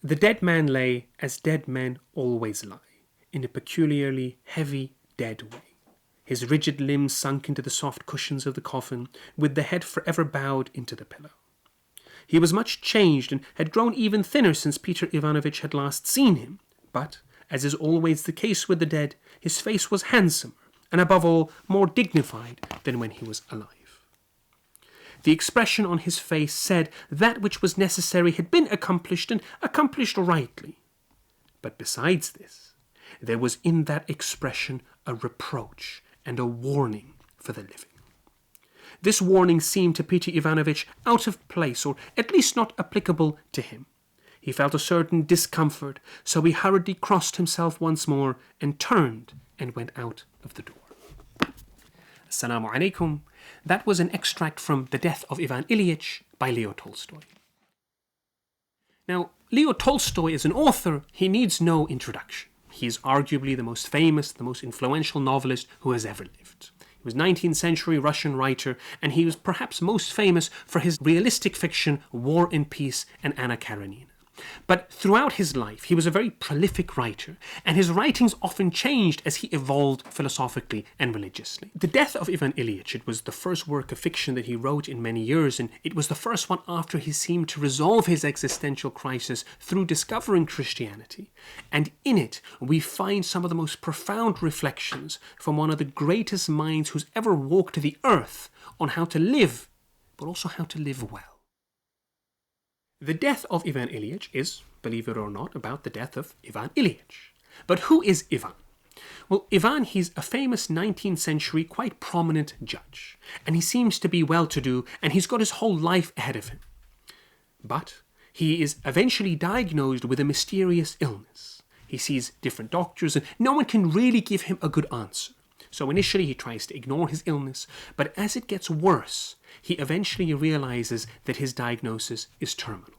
The dead man lay as dead men always lie, in a peculiarly heavy, dead way. His rigid limbs sunk into the soft cushions of the coffin, with the head forever bowed into the pillow. He was much changed and had grown even thinner since Peter Ivanovich had last seen him, but, as is always the case with the dead, his face was handsomer, and above all, more dignified than when he was alive. The expression on his face said that which was necessary had been accomplished, and accomplished rightly. But besides this, there was in that expression a reproach and a warning for the living. This warning seemed to Peter Ivanovich out of place, or at least not applicable to him. He felt a certain discomfort, so he hurriedly crossed himself once more and turned and went out of the door. Assalamu alaikum. That was an extract from The Death of Ivan Ilyich by Leo Tolstoy. Now, Leo Tolstoy is an author. He needs no introduction. He is arguably the most famous, the most influential novelist who has ever lived. He was a 19th century Russian writer, and he was perhaps most famous for his realistic fiction War and Peace and Anna Karenina. But throughout his life, he was a very prolific writer, and his writings often changed as he evolved philosophically and religiously. The Death of Ivan Ilyich, it was the first work of fiction that he wrote in many years, and it was the first one after he seemed to resolve his existential crisis through discovering Christianity. And in it, we find some of the most profound reflections from one of the greatest minds who's ever walked the earth on how to live, but also how to live well. The Death of Ivan Ilyich is, believe it or not, about the death of Ivan Ilyich. But who is Ivan? Well, Ivan, he's a famous 19th century, quite prominent judge. And he seems to be well-to-do, and he's got his whole life ahead of him. But he is eventually diagnosed with a mysterious illness. He sees different doctors, and no one can really give him a good answer. So initially he tries to ignore his illness, but as it gets worse, he eventually realizes that his diagnosis is terminal.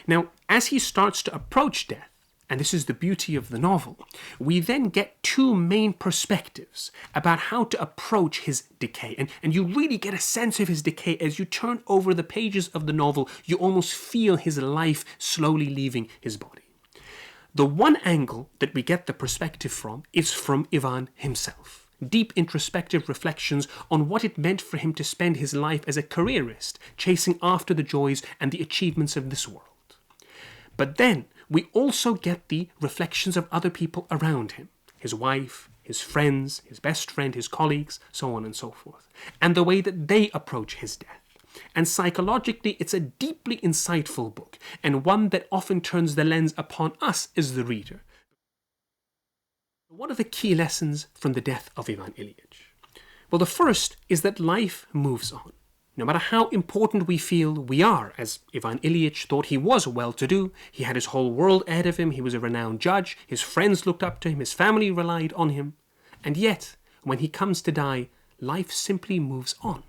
Now, as he starts to approach death, and this is the beauty of the novel, we then get two main perspectives about how to approach his decay. And you really get a sense of his decay as you turn over the pages of the novel. You almost feel his life slowly leaving his body. The one angle that we get the perspective from is from Ivan himself. Deep introspective reflections on what it meant for him to spend his life as a careerist, chasing after the joys and the achievements of this world. But then we also get the reflections of other people around him, his wife, his friends, his best friend, his colleagues, so on and so forth, and the way that they approach his death. And psychologically, it's a deeply insightful book, and one that often turns the lens upon us as the reader. What are the key lessons from the death of Ivan Ilyich? Well, the first is that life moves on. No matter how important we feel we are, as Ivan Ilyich thought he was well-to-do, he had his whole world ahead of him, he was a renowned judge, his friends looked up to him, his family relied on him. And yet, when he comes to die, life simply moves on.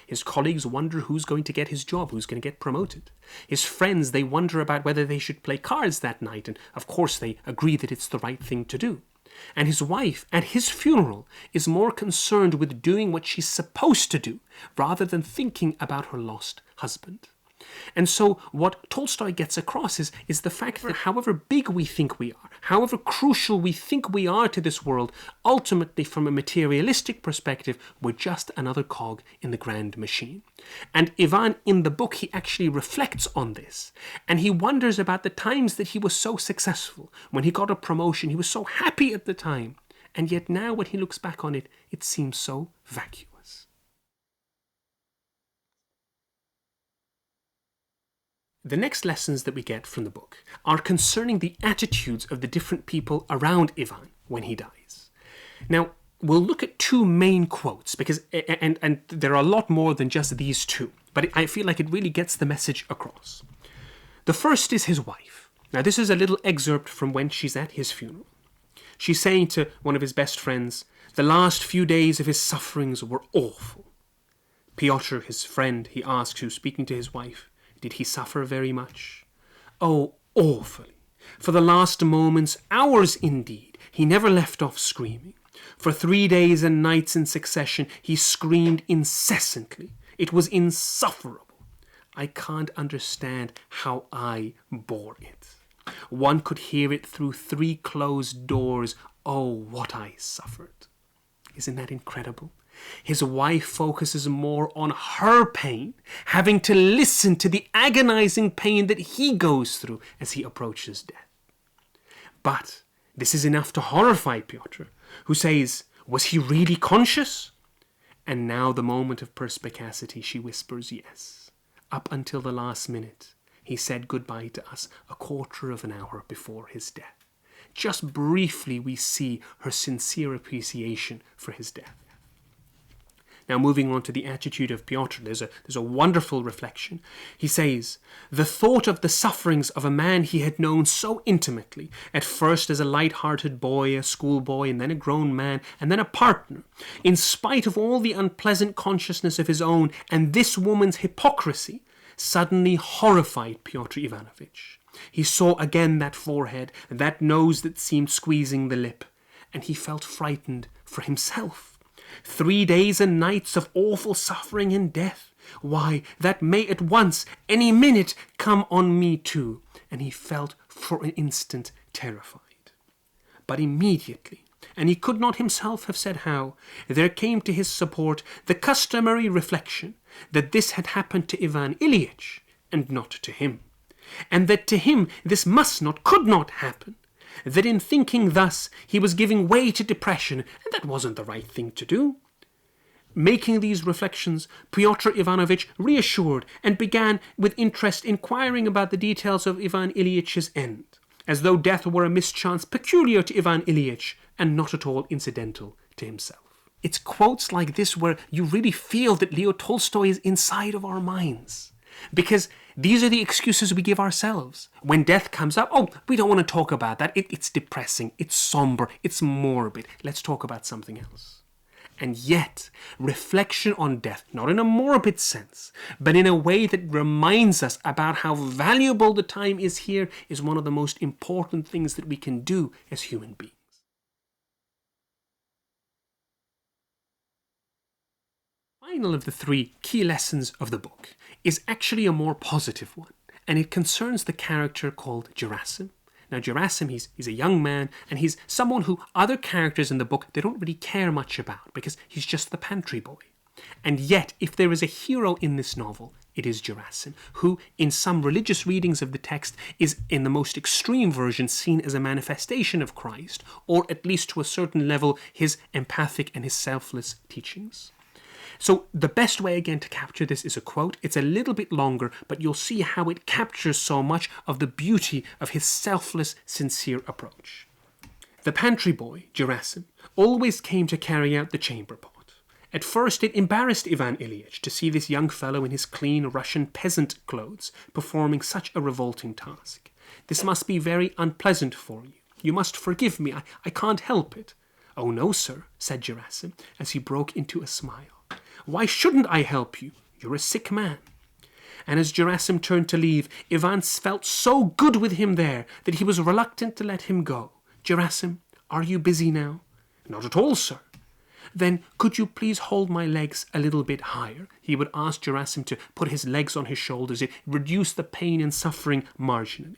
His colleagues wonder who's going to get his job, who's going to get promoted. His friends, they wonder about whether they should play cards that night, and of course they agree that it's the right thing to do. And his wife, at his funeral, is more concerned with doing what she's supposed to do, rather than thinking about her lost husband. And so what Tolstoy gets across is the fact that however big we think we are, however crucial we think we are to this world, ultimately from a materialistic perspective, we're just another cog in the grand machine. And Ivan, in the book, he actually reflects on this. And he wonders about the times that he was so successful. When he got a promotion, he was so happy at the time. And yet now when he looks back on it, it seems so vacuous. The next lessons that we get from the book are concerning the attitudes of the different people around Ivan when he dies. Now, we'll look at two main quotes, because and there are a lot more than just these two, but I feel like it really gets the message across. The first is his wife. Now, this is a little excerpt from when she's at his funeral. She's saying to one of his best friends, the last few days of his sufferings were awful. Piotr, his friend, he asks, who's speaking to his wife, did he suffer very much? Oh, awfully. For the last moments, hours indeed, he never left off screaming. For 3 days and nights in succession, he screamed incessantly. It was insufferable. I can't understand how I bore it. One could hear it through 3 closed doors. Oh, what I suffered. Isn't that incredible? His wife focuses more on her pain, having to listen to the agonizing pain that he goes through as he approaches death. But this is enough to horrify Piotr, who says, was he really conscious? And now the moment of perspicacity, she whispers yes. Up until the last minute, he said goodbye to us a quarter of an hour before his death. Just briefly we see her sincere appreciation for his death. Now moving on to the attitude of Piotr, there's a wonderful reflection. He says, the thought of the sufferings of a man he had known so intimately, at first as a light-hearted boy, a schoolboy, and then a grown man, and then a partner, in spite of all the unpleasant consciousness of his own and this woman's hypocrisy, suddenly horrified Piotr Ivanovich. He saw again that forehead, that nose that seemed squeezing the lip, and he felt frightened for himself. 3 days and nights of awful suffering and death. Why, that may at once, any minute, come on me too. And he felt for an instant terrified. But immediately, and he could not himself have said how, there came to his support the customary reflection that this had happened to Ivan Ilyich, and not to him. And that to him this must not, could not happen. That in thinking thus, he was giving way to depression, and that wasn't the right thing to do. Making these reflections, Piotr Ivanovich reassured and began with interest inquiring about the details of Ivan Ilyich's end, as though death were a mischance peculiar to Ivan Ilyich and not at all incidental to himself. It's quotes like this where you really feel that Leo Tolstoy is inside of our minds. Because these are the excuses we give ourselves. When death comes up, oh, we don't want to talk about that. It's depressing, it's somber, it's morbid. Let's talk about something else. And yet, reflection on death, not in a morbid sense, but in a way that reminds us about how valuable the time is here, is one of the most important things that we can do as human beings. Final of the 3 key lessons of the book is actually a more positive one, and it concerns the character called Gerasim. Now Gerasim, he's a young man, and he's someone who other characters in the book, they don't really care much about, because he's just the pantry boy. And yet, if there is a hero in this novel, it is Gerasim, who in some religious readings of the text is in the most extreme version seen as a manifestation of Christ, or at least to a certain level his empathic and his selfless teachings. So the best way again to capture this is a quote. It's a little bit longer, but you'll see how it captures so much of the beauty of his selfless, sincere approach. The pantry boy, Gerasim, always came to carry out the chamber pot. At first it embarrassed Ivan Ilyich to see this young fellow in his clean Russian peasant clothes performing such a revolting task. This must be very unpleasant for you. You must forgive me. I can't help it. Oh no, sir, said Gerasim, as he broke into a smile. Why shouldn't I help you? You're a sick man. And as Gerasim turned to leave, Ivan felt so good with him there that he was reluctant to let him go. Gerasim, are you busy now? Not at all, sir. Then could you please hold my legs a little bit higher? He would ask Gerasim to put his legs on his shoulders. It reduced the pain and suffering marginally.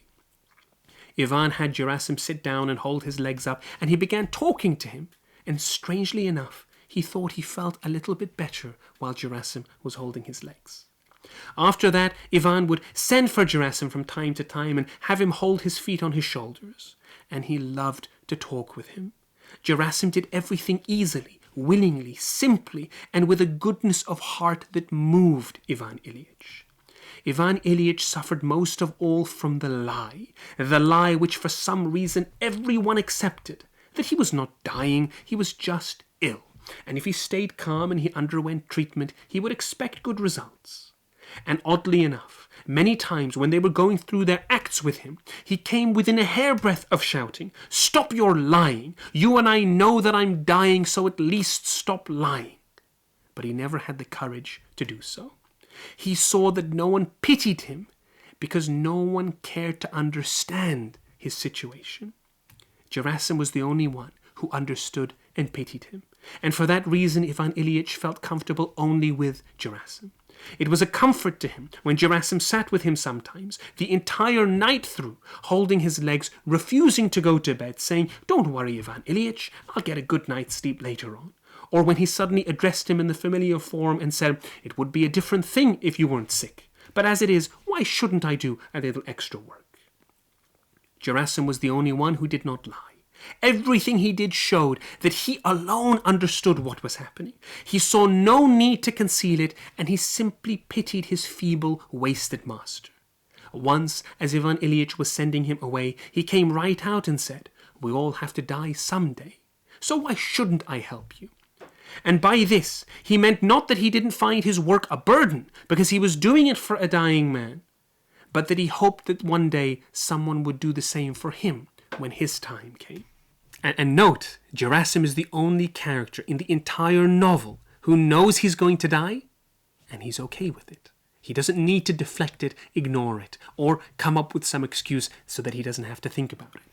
Ivan had Gerasim sit down and hold his legs up, and he began talking to him. And strangely enough, he thought he felt a little bit better while Gerasim was holding his legs. After that, Ivan would send for Gerasim from time to time and have him hold his feet on his shoulders. And he loved to talk with him. Gerasim did everything easily, willingly, simply, and with a goodness of heart that moved Ivan Ilyich. Ivan Ilyich suffered most of all from the lie which for some reason everyone accepted, that he was not dying, he was just ill. And if he stayed calm and he underwent treatment, he would expect good results. And oddly enough, many times when they were going through their acts with him, he came within a hairbreadth of shouting, "Stop your lying! You and I know that I'm dying, so at least stop lying." But he never had the courage to do so. He saw that no one pitied him because no one cared to understand his situation. Gerasim was the only one who understood and pitied him. And for that reason, Ivan Ilyich felt comfortable only with Gerasim. It was a comfort to him when Gerasim sat with him sometimes, the entire night through, holding his legs, refusing to go to bed, saying, "Don't worry, Ivan Ilyich, I'll get a good night's sleep later on." Or when he suddenly addressed him in the familiar form and said, "It would be a different thing if you weren't sick. But as it is, why shouldn't I do a little extra work?" Gerasim was the only one who did not lie. Everything he did showed that he alone understood what was happening. He saw no need to conceal it, and he simply pitied his feeble, wasted master. Once, as Ivan Ilyich was sending him away, he came right out and said, "We all have to die someday, so why shouldn't I help you?" And by this, he meant not that he didn't find his work a burden, because he was doing it for a dying man, but that he hoped that one day someone would do the same for him when his time came. And note, Gerasim is the only character in the entire novel who knows he's going to die, and he's okay with it. He doesn't need to deflect it, ignore it, or come up with some excuse so that he doesn't have to think about it.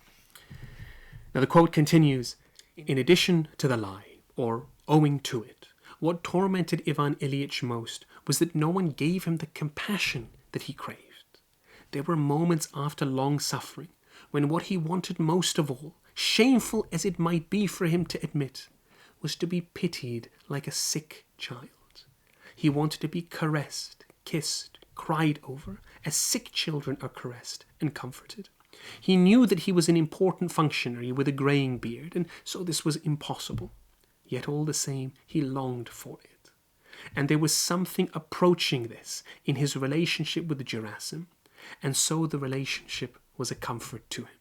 Now the quote continues, "In addition to the lie, or owing to it, what tormented Ivan Ilyich most was that no one gave him the compassion that he craved. There were moments after long suffering when what he wanted most of all, shameful as it might be for him to admit, was to be pitied like a sick child. He wanted to be caressed, kissed, cried over, as sick children are caressed and comforted. He knew that he was an important functionary with a greying beard, and so this was impossible. Yet all the same, he longed for it. And there was something approaching this in his relationship with Gerasim, and so the relationship was a comfort to him."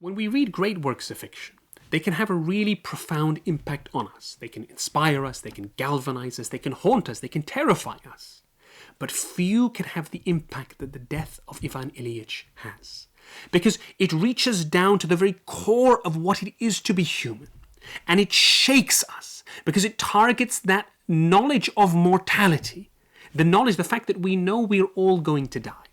When we read great works of fiction, they can have a really profound impact on us. They can inspire us, they can galvanize us, they can haunt us, they can terrify us. But few can have the impact that the death of Ivan Ilyich has, because it reaches down to the very core of what it is to be human. And it shakes us, because it targets that knowledge of mortality, the fact that we know we're all going to die.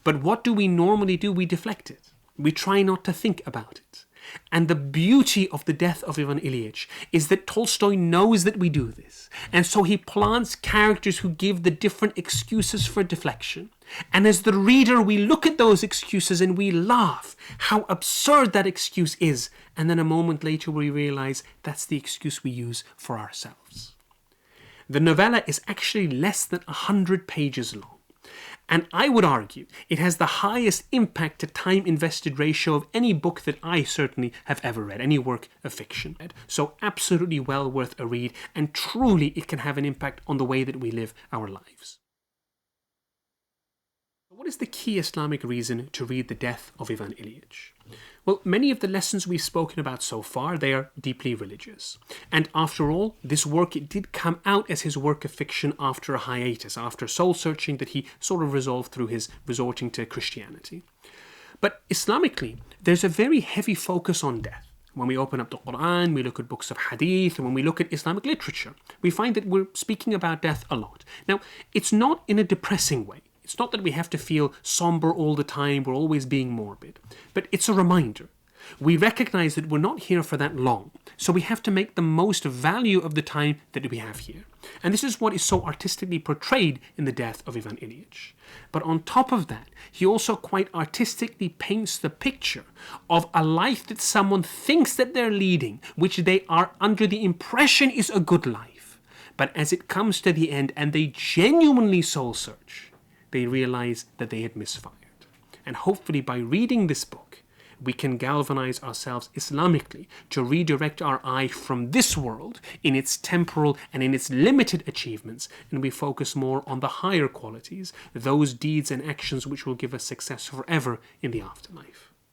But what do we normally do? We deflect it. We try not to think about it. And the beauty of the death of Ivan Ilyich is that Tolstoy knows that we do this. And so he plants characters who give the different excuses for deflection. And as the reader, we look at those excuses and we laugh how absurd that excuse is. And then a moment later we realize that's the excuse we use for ourselves. The novella is actually less than 100 pages long. And I would argue it has the highest impact to time invested ratio of any book that I certainly have ever read, any work of fiction. So absolutely well worth a read, and truly it can have an impact on the way that we live our lives. What is the key Islamic reason to read the death of Ivan Ilyich? Well, many of the lessons we've spoken about so far, they are deeply religious. And after all, this work, it did come out as his work of fiction after a hiatus, after soul-searching that he sort of resolved through his resorting to Christianity. But Islamically, there's a very heavy focus on death. When we open up the Quran, we look at books of hadith, and when we look at Islamic literature, we find that we're speaking about death a lot. Now, it's not in a depressing way. It's not that we have to feel somber all the time, we're always being morbid. But it's a reminder. We recognize that we're not here for that long, so we have to make the most value of the time that we have here. And this is what is so artistically portrayed in the death of Ivan Ilyich. But on top of that, he also quite artistically paints the picture of a life that someone thinks that they're leading, which they are under the impression is a good life. But as it comes to the end and they genuinely soul search, they realize that they had misfired. And hopefully by reading this book, we can galvanize ourselves Islamically to redirect our eye from this world in its temporal and in its limited achievements, and we focus more on the higher qualities, those deeds and actions which will give us success forever in the afterlife.